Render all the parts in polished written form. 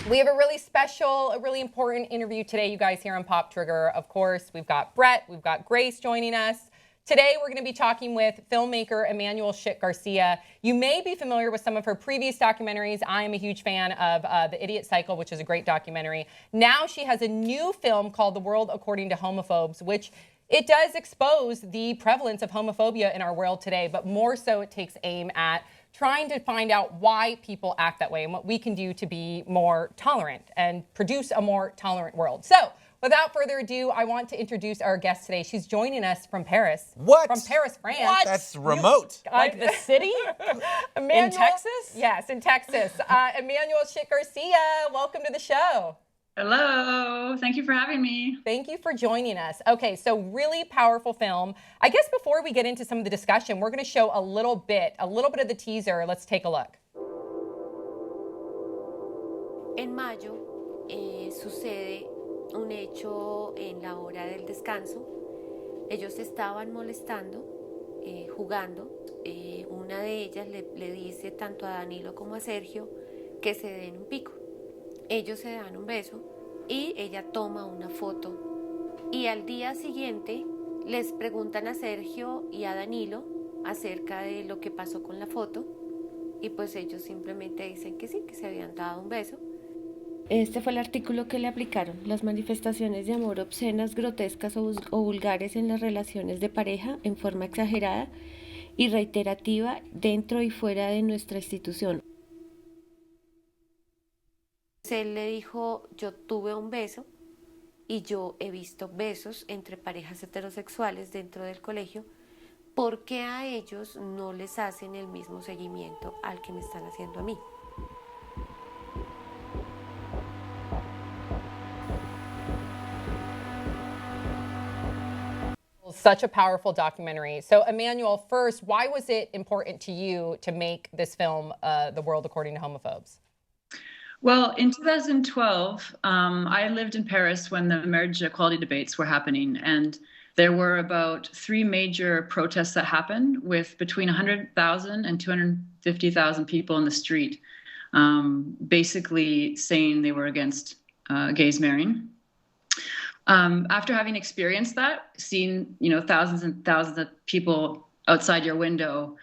We have a really special, a really important interview today, you guys, here on Pop Trigger. Of course, we've got Brett, we've got Grace joining us. Today, we're going to be talking with filmmaker Emmanuelle Schick Garcia. You may be familiar with some of her previous documentaries. I am a huge fan of The Idiot Cycle, which is a great documentary. Now she has a new film called The World According To Homophobes, which it does expose the prevalence of homophobia in our world today, but more so it takes aim at trying to find out why people act that way and what we can do to be more tolerant and produce a more tolerant world. So, without further ado, I want to introduce our guest today. She's joining us from Paris. What? From Paris, France. What? That's remote. Like the city? In Texas? Yes, in Texas. Emmanuelle Schick Garcia, welcome to the show. Hello, thank you for having me. Thank you for joining us. Okay, so really powerful film. I guess before we get into some of the discussion, we're going to show a little bit of the teaser. Let's take a look. En mayo sucede un hecho en la hora del descanso. Ellos estaban molestando, jugando. Una de ellas le dice tanto a Danilo como a Sergio que se den un pico. Ellos se dan un beso y ella toma una foto. Y al día siguiente les preguntan a Sergio y a Danilo acerca de lo que pasó con la foto. Y pues ellos simplemente dicen que sí, que se habían dado un beso. Este fue el artículo que le aplicaron. Las manifestaciones de amor obscenas, grotescas o vulgares en las relaciones de pareja en forma exagerada y reiterativa dentro y fuera de nuestra institución. Él le dijo, yo tuve un beso y yo he visto besos entre parejas heterosexuales dentro del colegio. ¿Por qué a ellos no les hacen el mismo seguimiento al que me están haciendo a mí? Such a powerful documentary. So, Emmanuelle, first, why was it important to you to make this film, The World According to Homophobes? Well, in 2012, I lived in Paris when the marriage equality debates were happening, and there were about 3 major protests that happened with between 100,000 and 250,000 people in the street, basically saying they were against gays marrying. After having experienced that, seeing thousands and thousands of people outside your window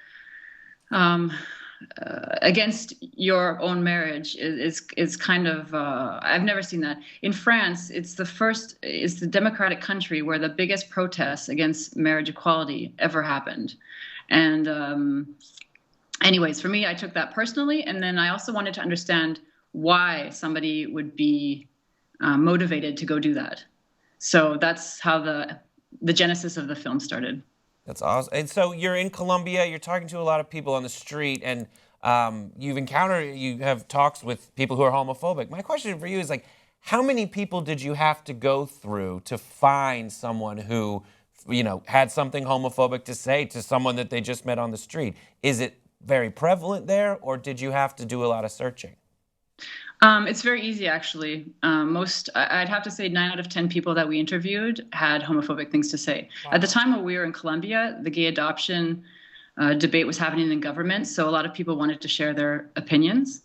against your own marriage is kind of I've never seen that. In France, it's the democratic country where the biggest protests against marriage equality ever happened. And anyways, for me, I took that personally, and then I also wanted to understand why somebody would be motivated to go do that. So that's how the genesis of the film started. That's awesome. And so you're in Colombia, you're talking to a lot of people on the street, and you have talks with people who are homophobic. My question for you is, like, how many people did you have to go through to find someone who, had something homophobic to say to someone that they just met on the street? Is it very prevalent there, or did you have to do a lot of searching? It's very easy, actually. I'd have to say 9 out of 10 people that we interviewed had homophobic things to say. Wow. At the time when we were in Colombia, the gay adoption debate was happening in government, so a lot of people wanted to share their opinions.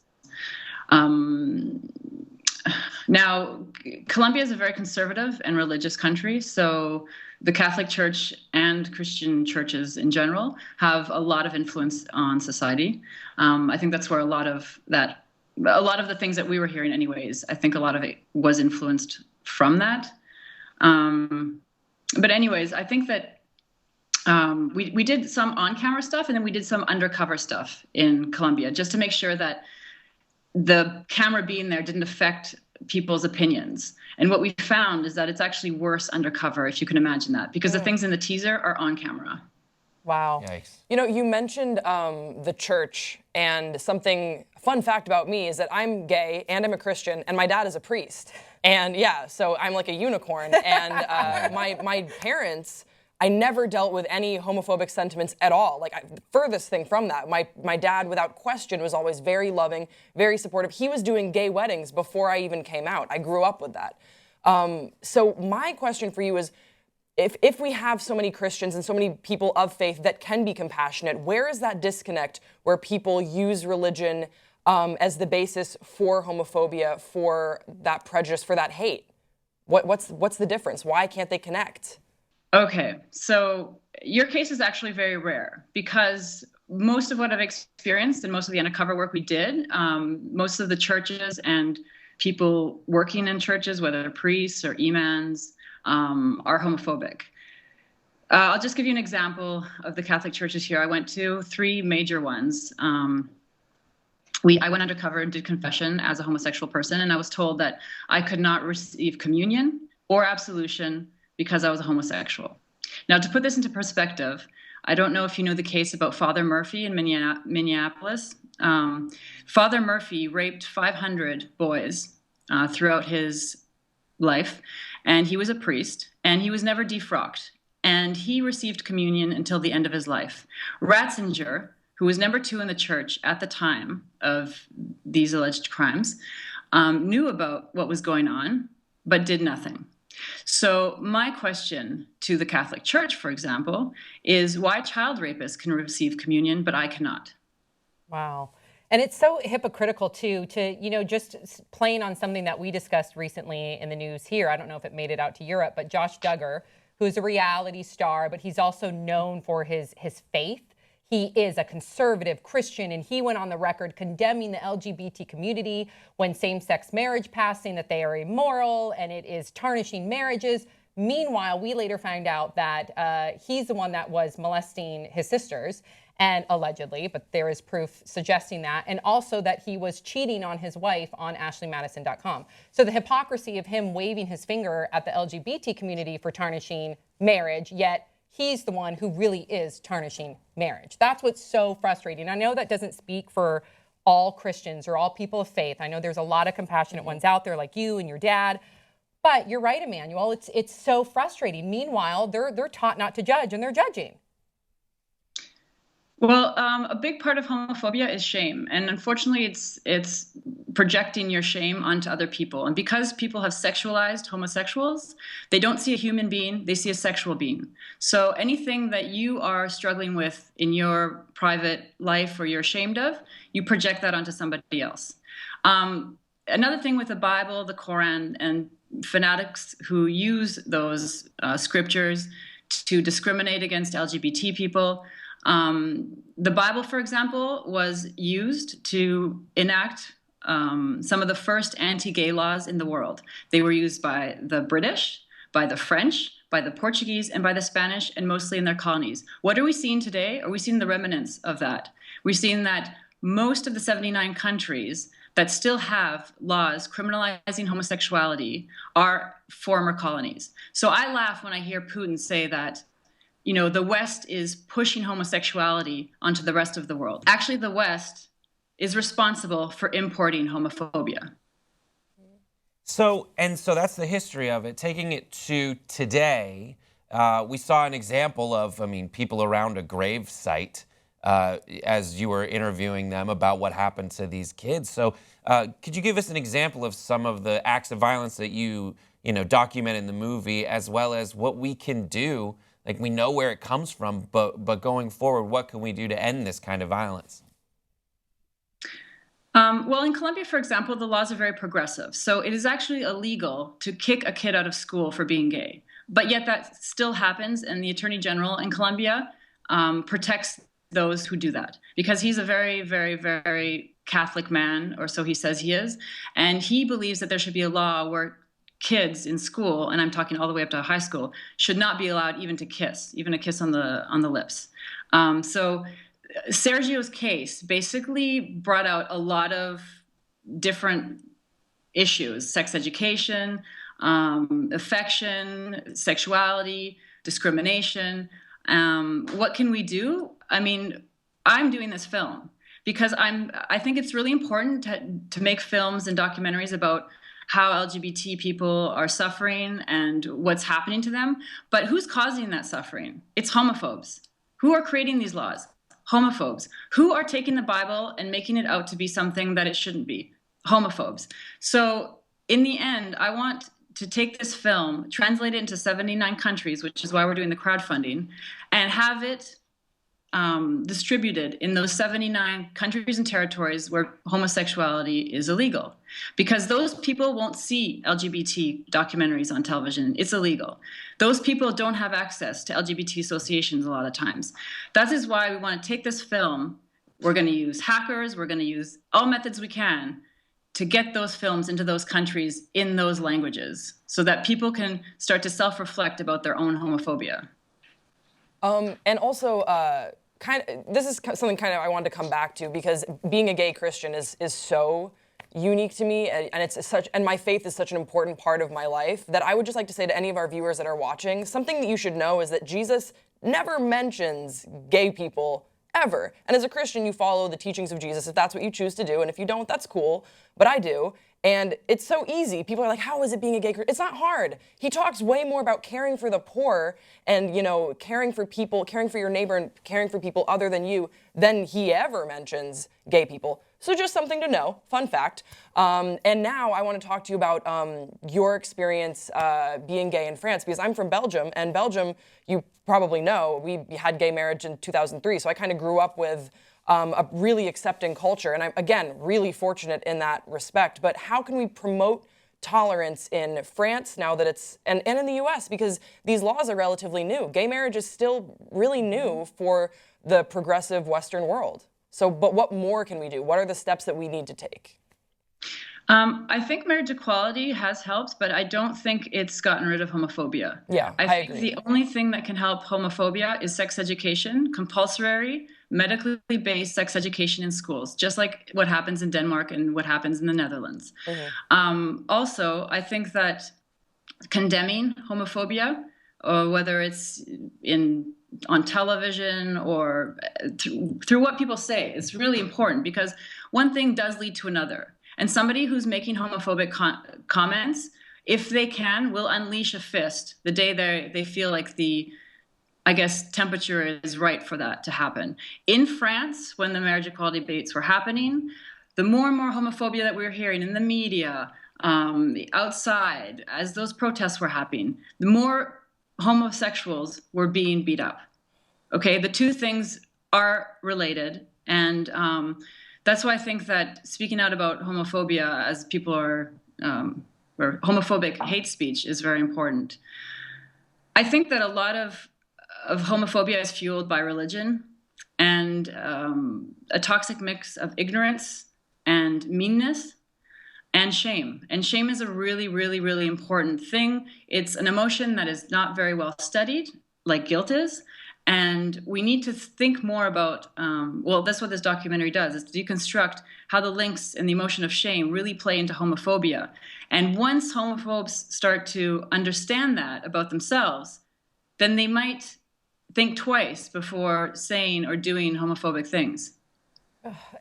Now, Colombia is a very conservative and religious country, so the Catholic Church and Christian churches in general have a lot of influence on society. I think that's where a lot of the things that we were hearing anyways, I think a lot of it was influenced from that. But anyways, I think that we did some on-camera stuff, and then we did some undercover stuff in Colombia, just to make sure that the camera being there didn't affect people's opinions. And what we found is that it's actually worse undercover, if you can imagine that, because the things in the teaser are on camera. Wow. Yikes. You mentioned the church, and fun fact about me is that I'm gay and I'm a Christian, and my dad is a priest. And yeah, so I'm like a unicorn. And my parents, I never dealt with any homophobic sentiments at all. Furthest thing from that, my dad, without question, was always very loving, very supportive. He was doing gay weddings before I even came out. I grew up with that. So my question for you is, if we have so many Christians and so many people of faith that can be compassionate, where is that disconnect where people use religion as the basis for homophobia, for that prejudice, for that hate? What's the difference? Why can't they connect? Okay, so your case is actually very rare because most of what I've experienced and most of the undercover work we did, most of the churches and people working in churches, whether priests or imams, are homophobic. I'll just give you an example of the Catholic churches here. I went to 3 major ones. I went undercover and did confession as a homosexual person, and I was told that I could not receive communion or absolution because I was a homosexual. Now, to put this into perspective, I don't know if you know the case about Father Murphy in Minneapolis. Father Murphy raped 500 boys throughout his life, and he was a priest, and he was never defrocked, and he received communion until the end of his life. Ratzinger, who was number 2 in the church at the time of these alleged crimes, knew about what was going on, but did nothing. So my question to the Catholic Church, for example, is why child rapists can receive communion, but I cannot. Wow. And it's so hypocritical too, to, just playing on something that we discussed recently in the news here. I don't know if it made it out to Europe, but Josh Duggar, who's a reality star, but he's also known for his faith. He is a conservative Christian, and he went on the record condemning the LGBT community when same-sex marriage passed, saying that they are immoral and it is tarnishing marriages. Meanwhile, we later found out that he's the one that was molesting his sisters, and allegedly, but there is proof suggesting that, and also that he was cheating on his wife on AshleyMadison.com. So the hypocrisy of him waving his finger at the LGBT community for tarnishing marriage, yet he's the one who really is tarnishing marriage. That's what's so frustrating. I know that doesn't speak for all Christians or all people of faith. I know there's a lot of compassionate ones out there like you and your dad. But you're right, Emmanuelle. It's so frustrating. Meanwhile, they're taught not to judge, and they're judging. Well, a big part of homophobia is shame. And unfortunately, it's projecting your shame onto other people. And because people have sexualized homosexuals, they don't see a human being, they see a sexual being. So anything that you are struggling with in your private life or you're ashamed of, you project that onto somebody else. Another thing with the Bible, the Quran, and fanatics who use those scriptures to discriminate against LGBT people. The Bible, for example, was used to enact some of the first anti-gay laws in the world. They were used by the British, by the French, by the Portuguese, and by the Spanish, and mostly in their colonies. What are we seeing today? Are we seeing the remnants of that? We're seeing that most of the 79 countries that still have laws criminalizing homosexuality are former colonies. So I laugh when I hear Putin say that the West is pushing homosexuality onto the rest of the world. Actually, the West is responsible for importing homophobia. So that's the history of it. Taking it to today, we saw an example of, people around a grave site as you were interviewing them about what happened to these kids. So could you give us an example of some of the acts of violence that you document in the movie, as well as what we can do? Like, we know where it comes from, but going forward, what can we do to end this kind of violence? Well, in Colombia, for example, the laws are very progressive. So it is actually illegal to kick a kid out of school for being gay. But yet that still happens, and the Attorney General in Colombia protects those who do that, because he's a very, very, very Catholic man, or so he says he is. And he believes that there should be a law where kids in school, and I'm talking all the way up to high school, should not be allowed even to kiss, even a kiss on the lips. So Sergio's case basically brought out a lot of different issues: sex education, affection, sexuality, discrimination. What can we do? I'm doing this film because I think it's really important to make films and documentaries about how LGBT people are suffering and what's happening to them. But who's causing that suffering? It's homophobes. Who are creating these laws? Homophobes. Who are taking the Bible and making it out to be something that it shouldn't be? Homophobes. So in the end, I want to take this film, translate it into 79 countries, which is why we're doing the crowdfunding, and have it distributed in those 79 countries and territories where homosexuality is illegal, because those people won't see LGBT documentaries on television. It's illegal. Those people don't have access to LGBT associations a lot of times. That is why we want to take this film. We're going to use hackers. We're going to use all methods we can to get those films into those countries in those languages so that people can start to self-reflect about their own homophobia. And also, this is something kind of I wanted to come back to, because being a gay Christian is so unique to me, and my faith is such an important part of my life, that I would just like to say to any of our viewers that are watching, something that you should know is that Jesus never mentions gay people ever. And as a Christian, you follow the teachings of Jesus if that's what you choose to do, and if you don't, that's cool, but I do. And it's so easy. People are like, how is it being a gay Christian? It's not hard. He talks way more about caring for the poor and, caring for people, caring for your neighbor and caring for people other than you than he ever mentions gay people. So just something to know, fun fact. And now I want to talk to you about your experience being gay in France, because I'm from Belgium, and Belgium, you probably know, we had gay marriage in 2003, so I kind of grew up with a really accepting culture, and I'm, again, really fortunate in that respect. But how can we promote tolerance in France now that it's, and in the US, because these laws are relatively new. Gay marriage is still really new for the progressive Western world. So, but what more can we do? What are the steps that we need to take? I think marriage equality has helped, but I don't think it's gotten rid of homophobia. Yeah, I think agree. the only thing that can help homophobia is sex education, compulsory, medically based sex education in schools, just like what happens in Denmark and what happens in the Netherlands. Also, I think that condemning homophobia, or whether it's on television or through what people say, is really important, because one thing does lead to another. And somebody who's making homophobic comments, if they can, will unleash a fist the day they feel like the, I guess, temperature is right for that to happen. In France, when the marriage equality debates were happening, the more and more homophobia that we were hearing in the media, outside, as those protests were happening, the more homosexuals were being beat up. Okay, the two things are related, and that's why I think that speaking out about homophobia as people are, or homophobic hate speech, is very important. I think that a lot of homophobia is fueled by religion and a toxic mix of ignorance and meanness and shame. And shame is a really, really, really important thing. It's an emotion that is not very well studied, like guilt is. And we need to think more about, well, that's what this documentary does, is deconstruct how the links and the emotion of shame really play into homophobia. And once homophobes start to understand that about themselves, then they might think twice before saying or doing homophobic things.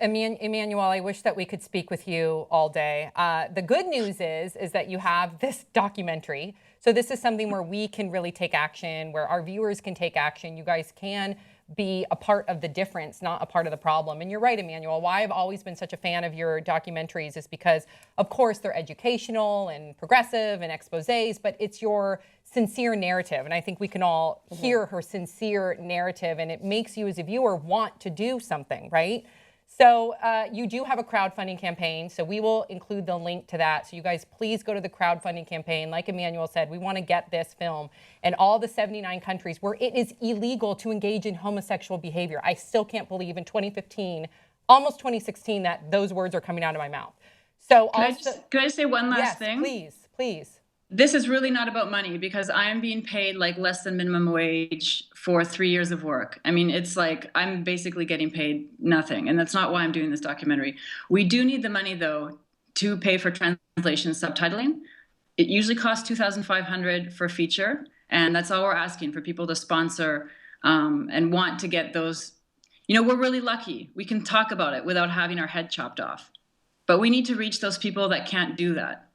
Emmanuelle, I wish that we could speak with you all day. The good news is that you have this documentary. So this is something where we can really take action, where our viewers can take action. You guys can be a part of the difference, not a part of the problem. And you're right, Emmanuelle. Why I've always been such a fan of your documentaries is because, of course, they're educational and progressive and exposés, but it's your sincere narrative. And I think we can all hear her sincere narrative, and it makes you as a viewer want to do something, right? So you do have a crowdfunding campaign, so we will include the link to that. So you guys, please go to the crowdfunding campaign. Like Emmanuelle said, we want to get this film in all the 79 countries where it is illegal to engage in homosexual behavior. I still can't believe in 2015, almost 2016, that those words are coming out of my mouth. So can I just say one last thing? Yes, please. This is really not about money, because I am being paid like less than minimum wage for 3 years of work. I mean, it's like I'm basically getting paid nothing, and that's not why I'm doing this documentary. We do need the money, though, to pay for translation and subtitling. It usually costs $2,500 for a feature, and that's all we're asking for people to sponsor and want to get those. You know, we're really lucky. We can talk about it without having our head chopped off. But we need to reach those people that can't do that.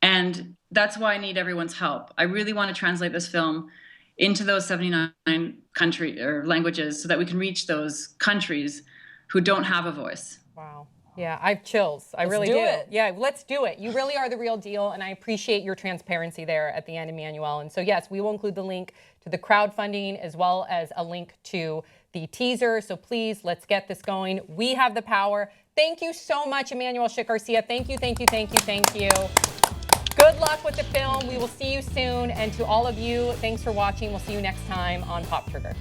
And that's why I need everyone's help. I really want to translate this film into those 79 country or languages so that we can reach those countries who don't have a voice. Wow. Yeah, I have chills. I really do do. it. Yeah, let's do it. You really are the real deal, and I appreciate your transparency there at the end, Emmanuelle. And so, yes, we will include the link to the crowdfunding as well as a link to the teaser. So please, let's get this going. We have the power. Thank you so much, Emmanuelle Schick Garcia. Thank you, thank you, thank you, thank you. Good luck with the film. We will see you soon. And to all of you, thanks for watching. We'll see you next time on Pop Trigger.